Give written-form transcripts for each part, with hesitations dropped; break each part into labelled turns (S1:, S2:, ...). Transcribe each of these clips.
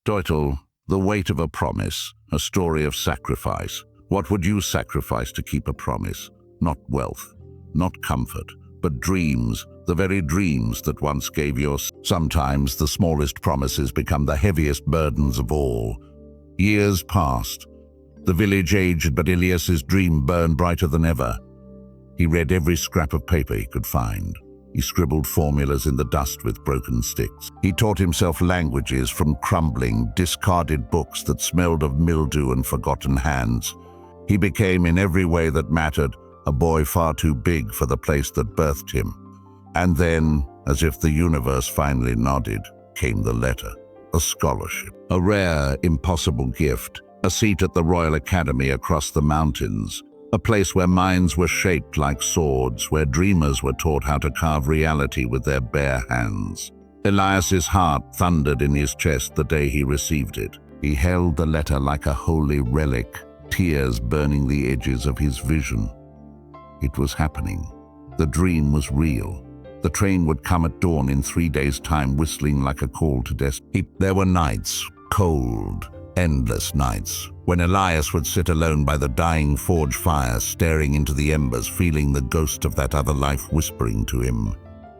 S1: Title: The Weight of a Promise, a Story of Sacrifice. What would you sacrifice to keep a promise? Not wealth, not comfort, but dreams, the very dreams that once gave you. Sometimes the smallest promises become the heaviest burdens of all. Years passed. The village aged, but Elias's dream burned brighter than ever. He read every scrap of paper he could find. He scribbled formulas in the dust with broken sticks. He taught himself languages from crumbling, discarded books that smelled of mildew and forgotten hands. He became, in every way that mattered, a boy far too big for the place that birthed him. And then, as if the universe finally nodded, came the letter. A scholarship. A rare, impossible gift. A seat at the Royal Academy across the mountains. A place where minds were shaped like swords, where dreamers were taught how to carve reality with their bare hands. Elias's heart thundered in his chest the day he received it. He held the letter like a holy relic, tears burning the edges of his vision. It was happening. The dream was real. The train would come at dawn in 3 days' time, whistling like a call to destiny. There were nights, cold, endless nights, when Elias would sit alone by the dying forge fire, staring into the embers, feeling the ghost of that other life whispering to him.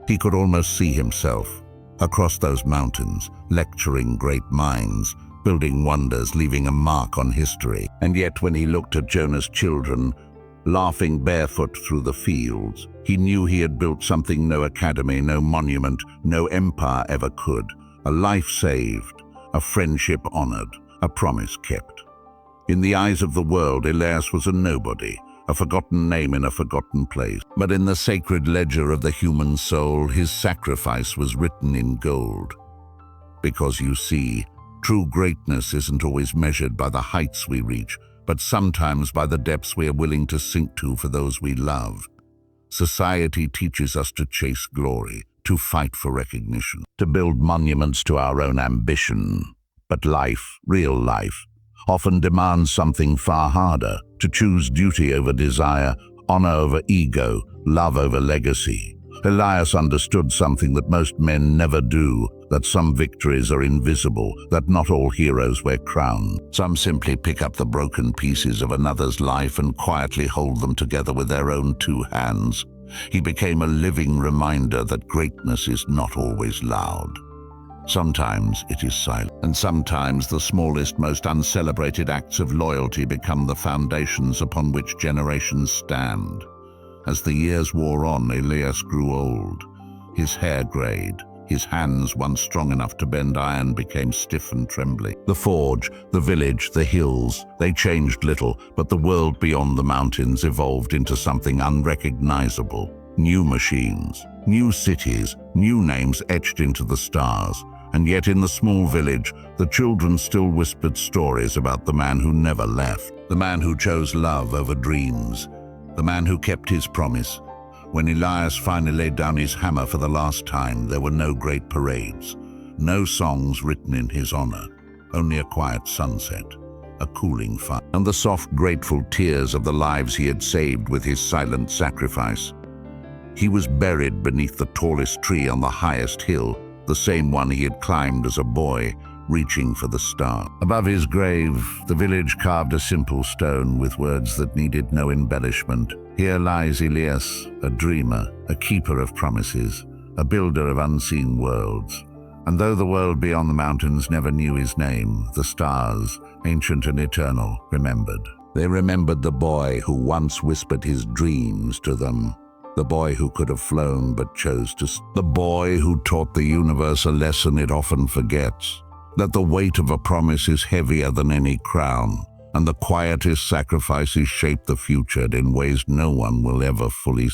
S1: He could almost see himself, across those mountains, lecturing great minds, building wonders, leaving a mark on history. And yet when he looked at Jonah's children, laughing barefoot through the fields, he knew he had built something no academy, no monument, no empire ever could. A life saved, a friendship honored, a promise kept. In the eyes of the world, Elias was a nobody, a forgotten name in a forgotten place. But in the sacred ledger of the human soul, his sacrifice was written in gold. Because you see, true greatness isn't always measured by the heights we reach, but sometimes by the depths we are willing to sink to for those we love. Society teaches us to chase glory, to fight for recognition, to build monuments to our own ambition. But life, real life, often demands something far harder: to choose duty over desire, honor over ego, love over legacy. Elias understood something that most men never do, that some victories are invisible, that not all heroes wear crowns. Some simply pick up the broken pieces of another's life and quietly hold them together with their own 2 hands. He became a living reminder that greatness is not always loud. Sometimes it is silent, and sometimes the smallest, most uncelebrated acts of loyalty become the foundations upon which generations stand. As the years wore on, Elias grew old. His hair grayed. His hands, once strong enough to bend iron, became stiff and trembling. The forge, the village, the hills, they changed little, but the world beyond the mountains evolved into something unrecognizable. New machines, new cities, new names etched into the stars. And yet in the small village, the children still whispered stories about the man who never left, the man who chose love over dreams, the man who kept his promise. When Elias finally laid down his hammer for the last time, there were no great parades, no songs written in his honor, only a quiet sunset, a cooling fire, and the soft, grateful tears of the lives he had saved with his silent sacrifice. He was buried beneath the tallest tree on the highest hill, the same one he had climbed as a boy, reaching for the star. Above his grave, the village carved a simple stone with words that needed no embellishment. Here lies Elias, a dreamer, a keeper of promises, a builder of unseen worlds. And though the world beyond the mountains never knew his name, the stars, ancient and eternal, remembered. They remembered the boy who once whispered his dreams to them. The boy who could have flown but chose to stay. The boy who taught the universe a lesson it often forgets, that the weight of a promise is heavier than any crown, and the quietest sacrifices shape the future in ways no one will ever fully see.